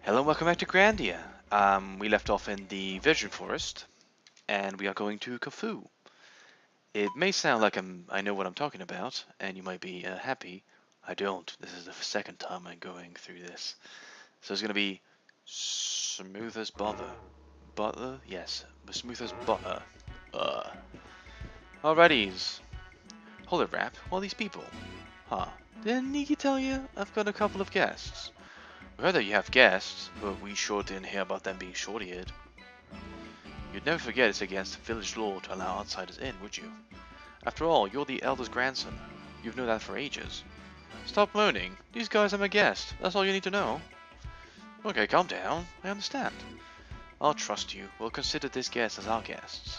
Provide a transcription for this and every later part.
Hello and welcome back to Grandia. We left off in the Vision Forest, and we are going to Kafoo. It may sound like I know what I'm talking about, and you might be happy. I don't. This is the second time I'm going through this. So it's going to be smooth as butter. Butter? Yes, smooth as butter. Uh. Alrighties. Hold it, Rap. Who are these people? Huh. Didn't Nikki tell you? I've got a couple of guests. We heard that you have guests, but we sure didn't hear about them being short-eared. You'd never forget it's against village law to allow outsiders in, would you? After all, you're the elder's grandson. You've known that for ages. Stop moaning. These guys are my guests. That's all you need to know. Okay, calm down. I understand. I'll trust you. We'll consider this guest as our guests.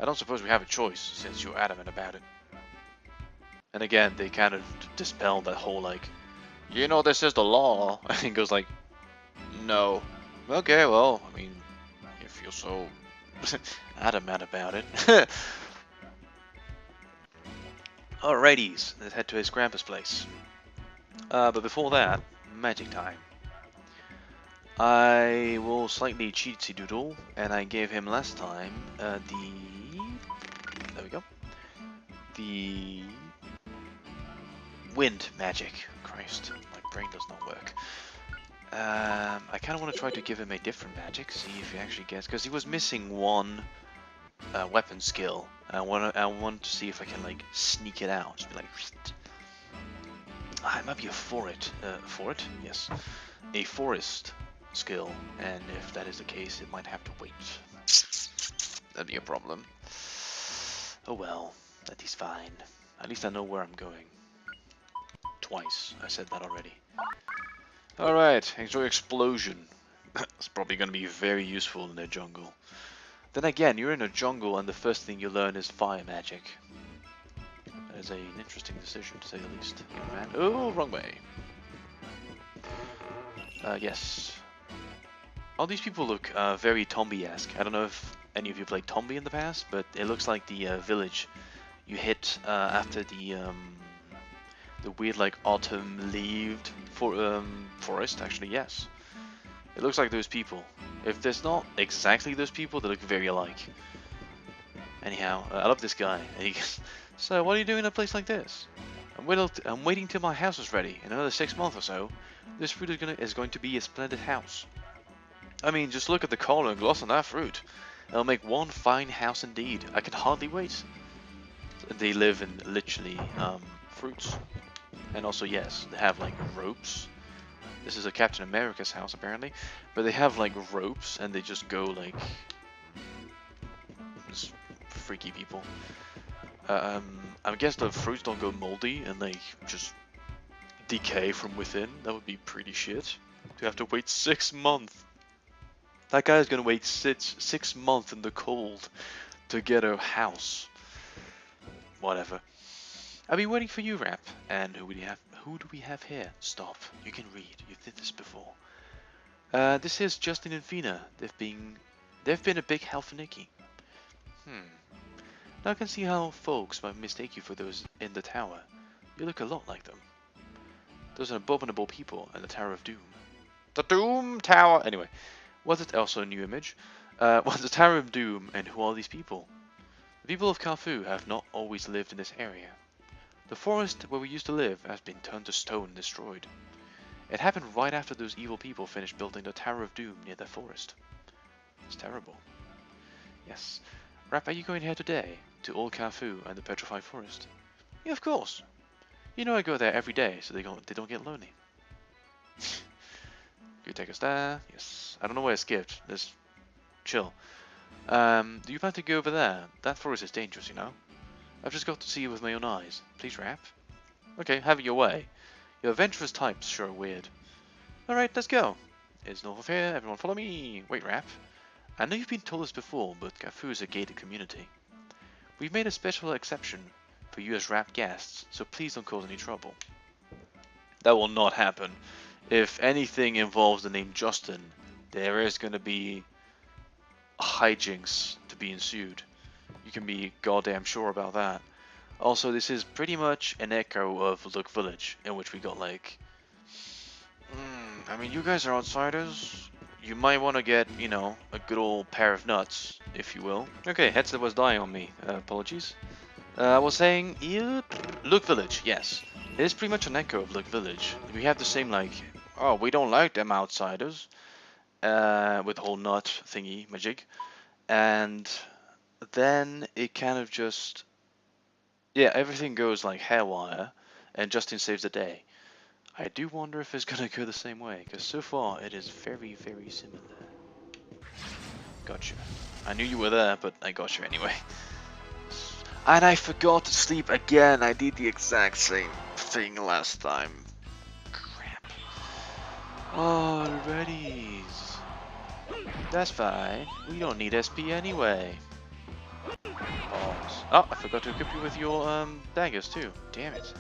I don't suppose we have a choice, since you're adamant about it. And again, they kind of dispel that whole, like, you know this is the law. And he goes like, no. Okay, well, I mean, if you're so adamant about it. Alrighties, let's head to his grandpa's place. But before that, magic time. I will slightly cheatsy doodle, and I gave him last time there we go, the wind magic. Christ, my brain does not work. I kind of want to try to give him a different magic, see if he actually gets, because he was missing one weapon skill. I want to see if I can like sneak it out. Just be like, it might be a forest. Yes, a forest skill, and if that is the case, it might have to wait. That'd be a problem. Oh well, that is fine. At least I know where I'm going. Twice, I said that already. All right, enjoy explosion. It's probably going to be very useful in the jungle. Then again, you're in a jungle and the first thing you learn is fire magic. That is an interesting decision, to say the least. Man. Oh, wrong way. Yes. All these people look very Tombi-esque. I don't know if any of you played Tombi in the past, but it looks like the village you hit after the weird like autumn-leaved forest. Actually, yes. It looks like those people. If there's not exactly those people, they look very alike. Anyhow, I love this guy. So, what are you doing in a place like this? I'm waiting till my house is ready. In another 6 months or so, this fruit is going to be a splendid house. I mean, just look at the color and gloss on that fruit. It'll make one fine house indeed. I can hardly wait. They live in literally fruits. And also, yes, they have like ropes. This is a Captain America's house apparently, but they have like ropes and they just go like just freaky people. I guess the fruits don't go moldy and they just decay from within. That would be pretty shit. To have to wait 6 months. That guy's gonna wait six months in the cold to get a house. Whatever. I'll be waiting for you, Rap. And who do we have here? Stop. You can read. You did this before. This is Justin and Fina. They've been a big help for Nikki. Now I can see how folks might mistake you for those in the tower. You look a lot like them. Those are abominable people in the Tower of Doom. The Doom Tower! Anyway, was it also a new image? What's the Tower of Doom and who are these people? The people of Kafoo have not always lived in this area. The forest where we used to live has been turned to stone and destroyed. It happened right after those evil people finished building the Tower of Doom near the forest. It's terrible. Yes. Rap, are you going here today? To Old Kafoo and the Petrified Forest? Yeah, of course. You know I go there every day, so they don't get lonely. You take us there? Yes. I don't know where I skipped. Just chill. Do you plan to go over there? That forest is dangerous, you know. I've just got to see it with my own eyes. Please, Rap. Okay, have it your way. Your adventurous types sure are weird. Alright, let's go. It's north of here, everyone follow me. Wait, Rap. I know you've been told this before, but Kafoo is a gated community. We've made a special exception for you as Rap guests, so please don't cause any trouble. That will not happen. If anything involves the name Justin, there is going to be hijinks to be ensued. You can be goddamn sure about that. Also, this is pretty much an echo of Look Village, in which we got like I mean, you guys are outsiders. You might want to get, you know, a good old pair of nuts, if you will. Okay, headset was dying on me. Apologies. I was saying, yep, Look Village, yes. It is pretty much an echo of Look Village. We have the same, like, oh, we don't like them outsiders. With the whole nut thingy, magic. And then it kind of just, yeah, everything goes like haywire, and Justin saves the day. I do wonder if it's gonna go the same way, because so far it is very, very similar. Gotcha. I knew you were there, but I got you anyway. And I forgot to sleep again. I did the exact same thing last time. Crap. Alrighty. That's fine. We don't need SP anyway. Balls. Oh, I forgot to equip you with your daggers too. Damn it.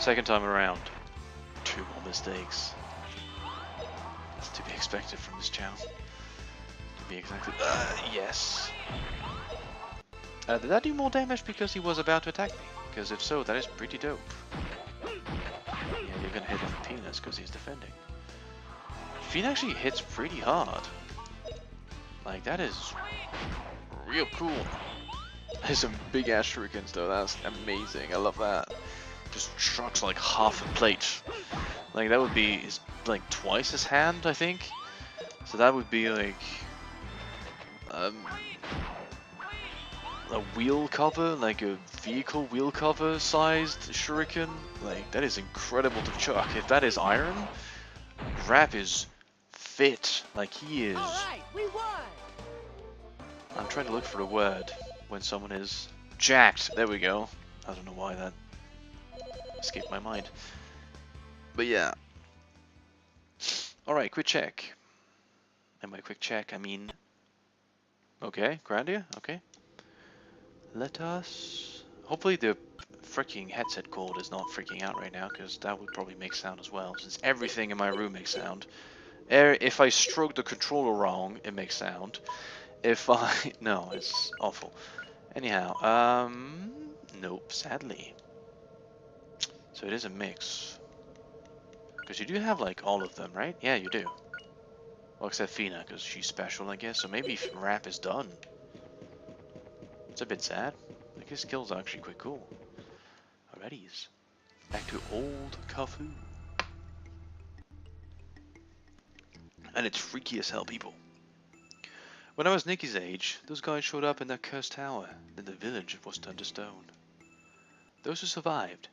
Second time around. 2 more mistakes. That's to be expected from this channel. To be expected. Yes. Did that do more damage because he was about to attack me? Because if so, that is pretty dope. Yeah, you're gonna hit him with penis because he's defending. Fiend actually hits pretty hard. Like, that is real cool. There's some big ass shurikens though, that's amazing, I love that. Just trucks like half a plate. Like, that would be like twice his hand, I think. So that would be like a wheel cover, like a vehicle wheel cover sized shuriken. Like, that is incredible to chuck. If that is iron, Rap is fit. Like, he is. Alright, we won! I'm trying to look for a word when someone is jacked. There we go. I don't know why that escaped my mind. But yeah. Alright, quick check. And by quick check, I mean... Okay, Grandia, okay. Let us... Hopefully the freaking headset cord is not freaking out right now, because that would probably make sound as well, since everything in my room makes sound. If I stroke the controller wrong, it makes sound. If I... No, it's awful. Anyhow, nope, sadly. So it is a mix. Because you do have, like, all of them, right? Yeah, you do. Well, except Fina, because she's special, I guess. So maybe Rap is done. It's a bit sad. Like, his skills are actually quite cool. Alrighties. Back to old Kafu. And it's freaky as hell, people. When I was Nikki's age, those guys showed up in that cursed tower. Then the village was turned to stone. Those who survived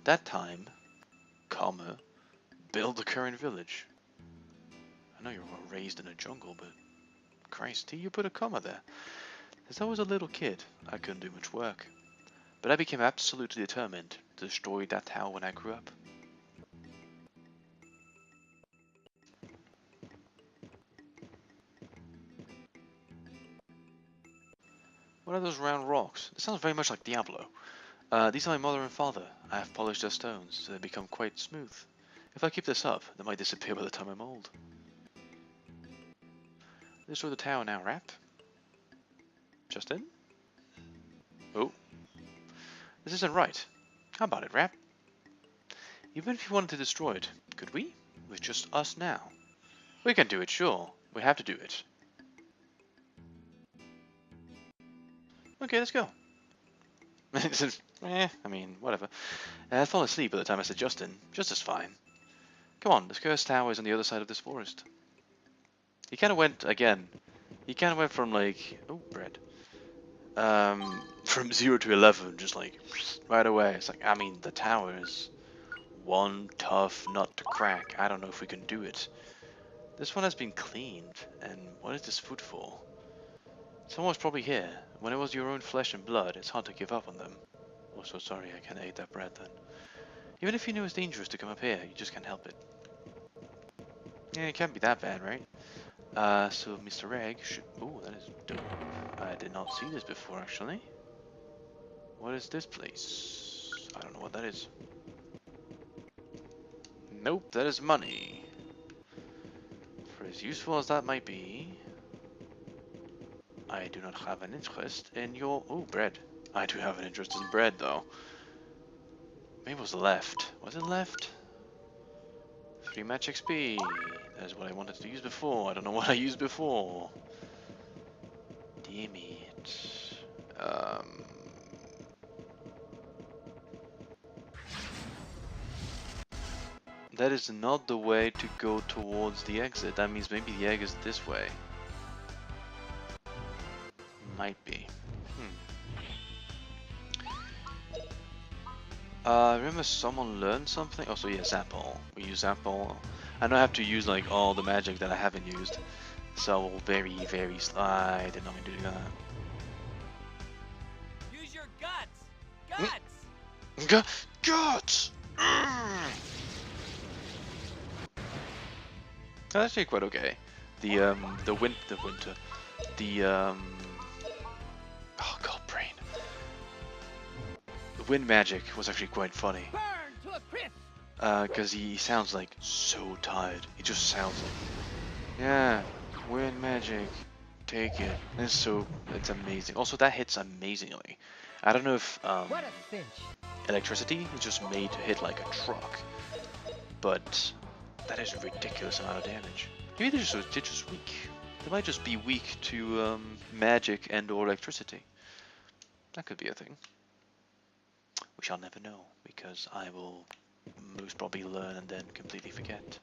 that time, comma, build the current village. I know you were raised in a jungle, but Christ, you put a comma there. As I was a little kid, I couldn't do much work. But I became absolutely determined to destroy that tower when I grew up. What are those round rocks? It sounds very much like Diablo. These are my mother and father. I have polished their stones, so they become quite smooth. If I keep this up, they might disappear by the time I'm old. Destroy the tower now, Rap. Justin? Oh. This isn't right. How about it, Rap? Even if you wanted to destroy it, could we? With just us now. We can do it, sure. We have to do it. Okay, let's go. I mean, whatever. I'd fall asleep by the time I said Justin. Just as fine. Come on, this cursed tower is on the other side of this forest. He kind of went, again, he kind of went from like, oh, bread. From 0 to 11, just like, right away. It's like, I mean, the tower is one tough nut to crack. I don't know if we can do it. This one has been cleaned, and what is this food for? Someone was probably here. When it was your own flesh and blood, it's hard to give up on them. Oh, so sorry, I can't eat that bread then. Even if you knew it's dangerous to come up here, you just can't help it. Yeah, it can't be that bad, right? So Mr. Egg should... Ooh, that is dope. I did not see this before, actually. What is this place? I don't know what that is. Nope, that is money. For as useful as that might be... I do not have an interest in your... Oh, bread. I do have an interest in bread, though. Maybe it was left. Was it left? 3 match XP. That's what I wanted to use before. I don't know what I used before. Damn it. That is not the way to go towards the exit. That means maybe the egg is this way. Might be. I remember someone learned something. Oh, so yeah, Zapple. We use Zapple. I know I have to use like all the magic that I haven't used. So very, very I did not mean to do that. Use your guts! Guts! That's actually quite okay. The winter. Oh god, brain. The wind magic was actually quite funny. Burn to a crisp! Cause he sounds like so tired. He just sounds like, yeah, wind magic, take it. It's amazing. Also, that hits amazingly. I don't know if What a cinch! electricity is just made to hit like a truck, but that is a ridiculous amount of damage. Maybe they're just weak. They might just be weak to magic and or electricity. That could be a thing. We shall never know, because I will most probably learn and then completely forget.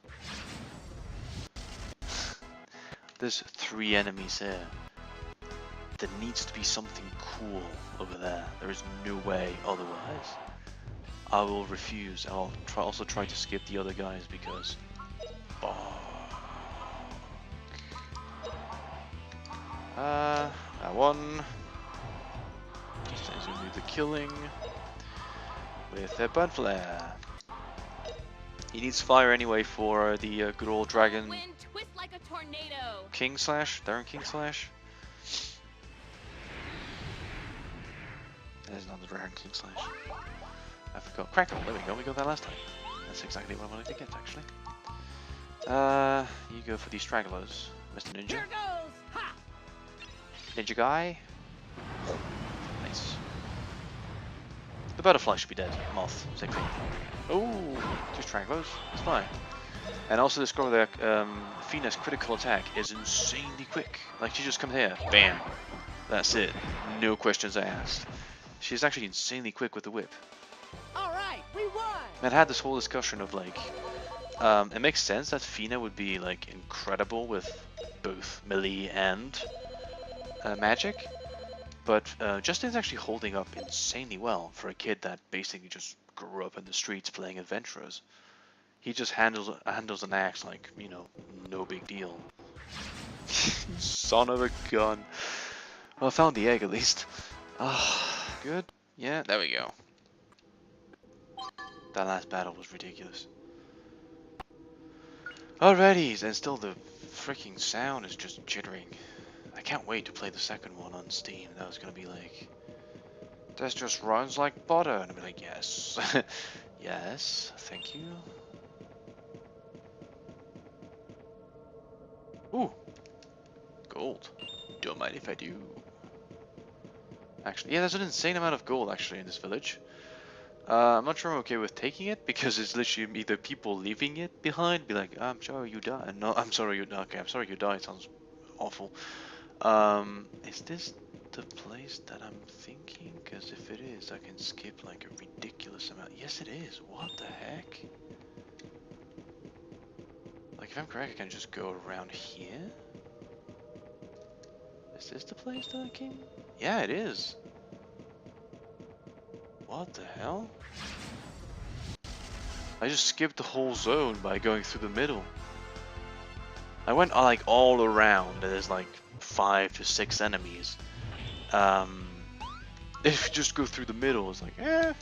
There's 3 enemies here. There needs to be something cool over there. There is no way otherwise. I will refuse. I'll also try to skip the other guys because... that one. Just as we do the killing with a bud flare. He needs fire anyway for the good old dragon. Wind twist like a tornado. King Slash? Darren King Slash? That is not the Dragon King Slash. I forgot. Crackle, there we go, we got that last time. That's exactly what I wanted to get actually. You go for these stragglers, Mr. Ninja. Here goes! Ha! Ninja guy. Nice. The butterfly should be dead. Moth, same thing. Oh, 2 stragglers, it's fine. And also discover that Fina's critical attack is insanely quick. Like she just comes here, bam. That's it. No questions asked. She's actually insanely quick with the whip. Alright, we won! And I had this whole discussion of like, it makes sense that Fina would be like incredible with both melee and magic, but Justin's actually holding up insanely well for a kid that basically just grew up in the streets playing adventurers. He just handles an axe like, you know, no big deal. Son of a gun. Well, I found the egg at least. Ah, good. Yeah, there we go. That last battle was ridiculous. Alrighty, and still the freaking sound is just jittering. I can't wait to play the second one on Steam. That was gonna be like, this just runs like butter, and I'll be like, yes, yes, thank you. Ooh, gold. Don't mind if I do. Actually, yeah, there's an insane amount of gold actually in this village. I'm not sure I'm okay with taking it because it's literally either people leaving it behind, be like, I'm sorry you died. No, I'm sorry you died. Okay, I'm sorry you died. Sounds awful. Is this the place that I'm thinking? Because if it is, I can skip like a ridiculous amount. Yes, it is. What the heck? Like, if I'm correct, I can just go around here. Is this the place that I came? Yeah, it is. What the hell? I just skipped the whole zone by going through the middle. I went like all around. There's like 5 to 6 enemies. If you just go through the middle, it's like,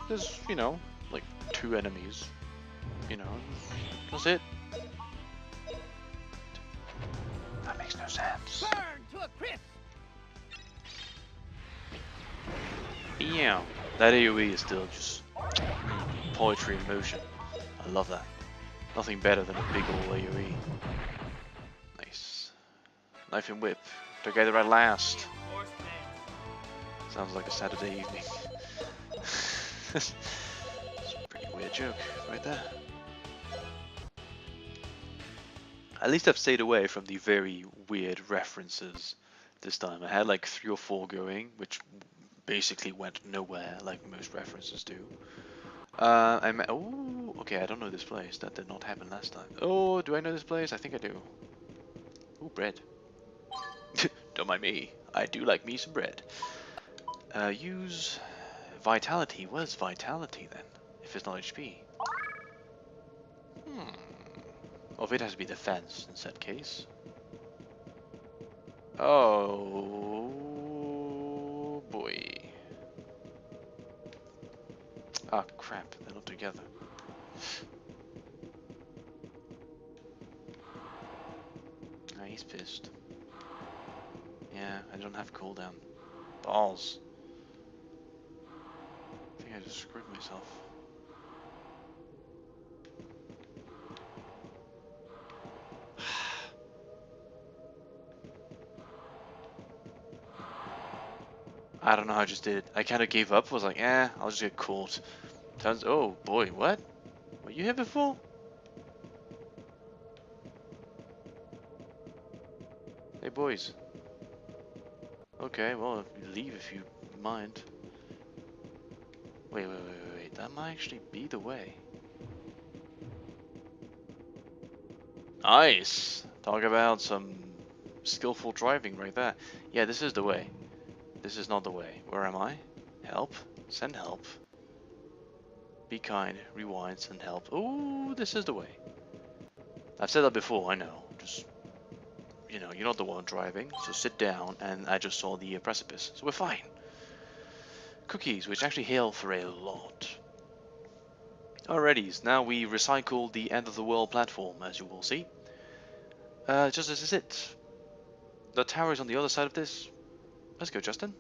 there's, you know, like 2 enemies. You know, that's it. That makes no sense. Burn to a crisp! Yeah, that AoE is still just poetry in motion. I love that. Nothing better than a big old AoE. Nice. Knife and whip. Together at last. Or Sounds like a Saturday evening. It's a pretty weird joke right there. At least I've stayed away from the very weird references this time. I had like 3 or 4 going, which basically went nowhere, like most references do. Oh, okay, I don't know this place. That did not happen last time. Oh, do I know this place? I think I do. Ooh, bread. Don't mind me. I do like me some bread. Use vitality. What is vitality then? If it's not HP. Hmm. Oh, it has to be defense in that case. Oh boy. Ah, crap. They're not together. Ah, he's pissed. Yeah, I don't have cooldown. Balls. I think I just screwed myself. I don't know how I just did it. I kind of gave up. Was like, I'll just get caught. Turns. Oh boy, what? Were you here before? Hey boys. Okay, well, leave if you mind. Wait. That might actually be the way. Nice. Talk about some skillful driving right there. Yeah, this is the way. This is not the way. Where am I? Help. Send help. Be kind. Rewind. Send help. Oh, this is the way. I've said that before, I know. Just, you're not the one driving, so sit down, and I just saw the precipice, so we're fine. Cookies, which actually heal for a lot. Alrighty, now we recycle the end of the world platform, as you will see. Just this is it. The tower is on the other side of this. Let's go, Justin.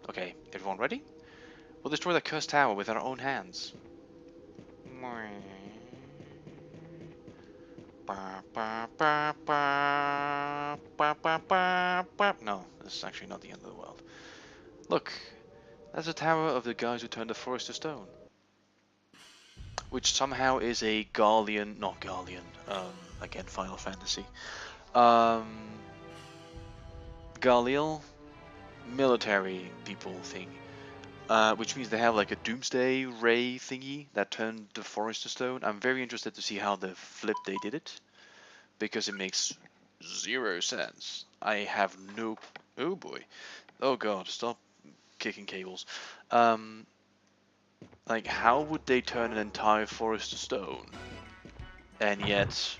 Okay, everyone ready? We'll destroy the cursed tower with our own hands. No, this is actually not the end of the world. Look, that's the tower of the guys who turned the forest to stone. Which somehow is a Garlean, not Garlean, again Final Fantasy. Galil military people thing. Which means they have like a doomsday ray thingy that turned the forest to stone. I'm very interested to see how the flip they did it. Because it makes 0 sense. I have no... Oh boy. Oh god, stop kicking cables. Like, how would they turn an entire forest to stone? And yet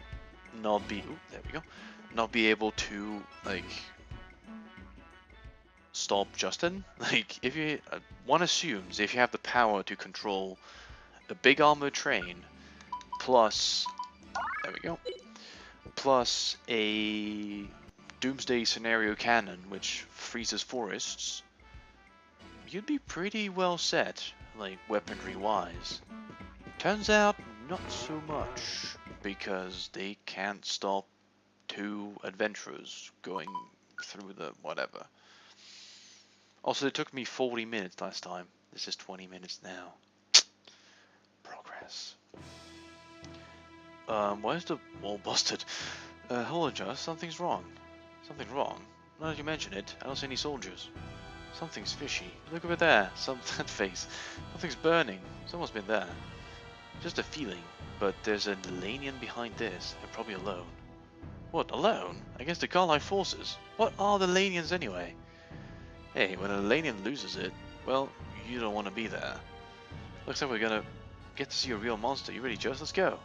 not be... Ooh, there we go. Not be able to, like... stop Justin? Like, if you... one assumes if you have the power to control a big armored train, plus... There we go. Plus a doomsday scenario cannon which freezes forests, you'd be pretty well set, like weaponry wise. Turns out not so much, because they can't stop 2 adventurers going through the whatever. Also, it took me 40 minutes last time. This is 20 minutes now. Progress. Why is the wall busted? Hold on, Just. Something's wrong. Something's wrong. Now that you mention it, I don't see any soldiers. Something's fishy. Look over there. That face. Something's burning. Someone's been there. Just a feeling. But there's a Lanian behind this. They're probably alone. What, alone? Against the Godlike forces? What are the Lanians anyway? Hey, when a Lanian loses it, well, you don't want to be there. Looks like we're gonna get to see a real monster. You ready, Just? Let's go.